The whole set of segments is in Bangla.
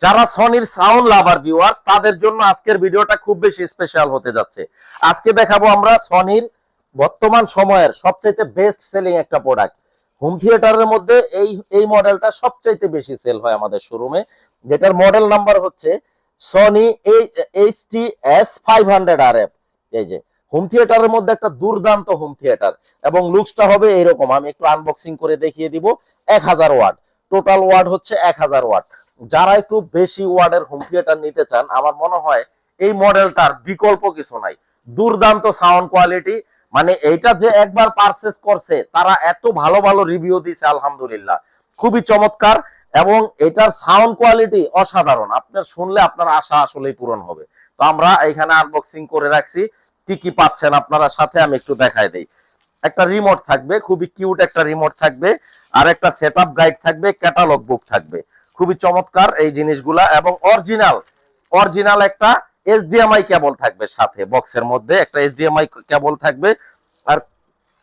যারা সনির সাউন্ড লাভার ভিউয়ার্স তাদের জন্য আজকের ভিডিওটা খুব বেশি স্পেশাল হতে যাচ্ছে। আজকে দেখাবো আমরা সনির বর্তমান সময়ের সবচাইতে বেস্ট সেলিং একটা প্রোডাক্ট। হোম থিয়েটারের মধ্যে এই মডেলটা সবচাইতে বেশি সেল হয় আমাদের শোরুমে, যেটার মডেল নাম্বার হচ্ছে সনি HTS500RF। এই যে হোম থিয়েটারের মধ্যে একটা দুর্দান্ত হোম থিয়েটার, এবং লুকসটা হবে এরকম। আমি একটু আনবক্সিং করে দেখিয়ে দিব। 1000 ওয়াট, টোটাল ওয়াট হচ্ছে 1000 ওয়াট। যারা একটু বেশি ওয়ার্ডের হোম থিয়েটার নিতে চান, আমার মনে হয় এই মডেলটার বিকল্প কিছু নাই। দুর্দান্ত সাউন্ড কোয়ালিটি, মানে এইটা যে একবার পারচেজ করছে তারা এত ভালো ভালো রিভিউ দিছে, আলহামদুলিল্লাহ খুবই চমৎকার। এবং এটার সাউন্ড কোয়ালিটি অসাধারণ, আপনার শুনলে আপনার আশা আসলেই পূরণ হবে। তো আমরা এখানে আনবক্সিং করে রাখছি, কি কি পাচ্ছেন আপনারা সাথে আমি একটু দেখাই দেই। একটা রিমোট থাকবে, খুবই কিউট একটা রিমোট থাকবে, আর একটা সেটআপ গাইড থাকবে, ক্যাটালগ বুক থাকবে। খুবই চমৎকার এই জিনিসগুলা। এবং অরিজিনাল একটা এইচডিএমআই কেবল থাকবে সাথে, বক্সের মধ্যে একটা এইচডিএমআই কেবল থাকবে, আর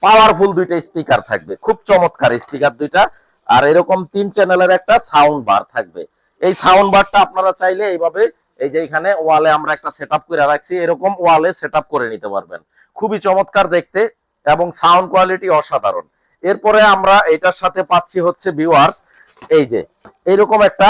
পাওয়ারফুল দুইটা স্পিকার থাকবে, খুব চমৎকার স্পিকার দুইটা। আর এরকম 3 চ্যানেলের একটা সাউন্ড বার থাকবে। এই সাউন্ড বারটা আপনারা চাইলে এইভাবে, এই যে এখানে ওয়ালে আমরা একটা সেটআপ করে রাখছি, এরকম ওয়ালে সেটআপ করে নিতে পারবেন। খুবই চমৎকার দেখতে এবং সাউন্ড কোয়ালিটি অসাধারণ। এরপরে আমরা এটার সাথে পাচ্ছি হচ্ছে ভিউয়ার্স, এই যে এইরকম একটা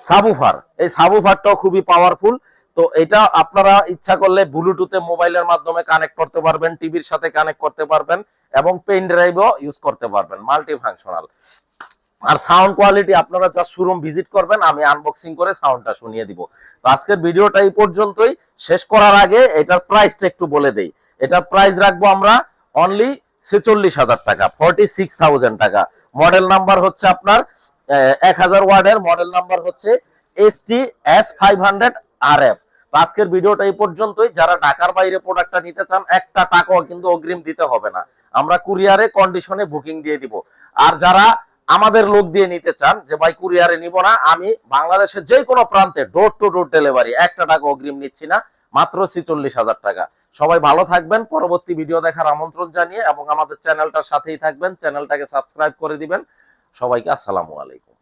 সাবুফার। এই সাবুফারটাও খুবই পাওয়ারফুল। তো এটা আপনারা ইচ্ছা করলে ব্লুটুথে মোবাইলের মাধ্যমে কানেক্ট করতে পারবেন, টিভির সাথে কানেক্ট করতে পারবেন, এবং পেন ড্রাইভও ইউজ করতে পারবেন, মাল্টি ফাংশনাল। আর সাউন্ড কোয়ালিটি আপনারা জাস্ট শোরুম ভিজিট করবেন, আমি আনবক্সিং করে সাউন্ডটা শুনিয়ে দিব। তো আজকের ভিডিওটা এই পর্যন্তই। শেষ করার আগে এটার প্রাইসটা একটু বলে দেই। এটার প্রাইস রাখবো আমরা অনলি 46,000 টাকা, 46,000 টাকা। মডেল নাম্বার হচ্ছে আপনার 1000 ওয়ার্ডের মডেল নাম্বার হচ্ছে HTS500RF। আজকের ভিডিওটা এই পর্যন্তই। যারা ঢাকার বাইরে প্রোডাক্টটা নিতে চান, একটা টাকাও কিন্তু অগ্রিম দিতে হবে না, আমরা কুরিয়ারে কন্ডিশনে বুকিং দিয়ে দিব। আর যারা আমাদের লোক দিয়ে নিতে চান যে ভাই কুরিয়ারে নিব না, আমি বাংলাদেশের যে কোনো প্রান্তে ডোর টু ডোর ডেলিভারি, একটা টাকা অগ্রিম নিচ্ছি না, মাত্র 46,000 টাকা। সবাই ভালো থাকবেন, পরবর্তী ভিডিও দেখার আমন্ত্রণ জানিয়ে, এবং আমাদের চ্যানেলটার সাথেই থাকবেন, চ্যানেলটাকে সাবস্ক্রাইব করে দিবেন। সবাইকে আসসালামু আলাইকুম।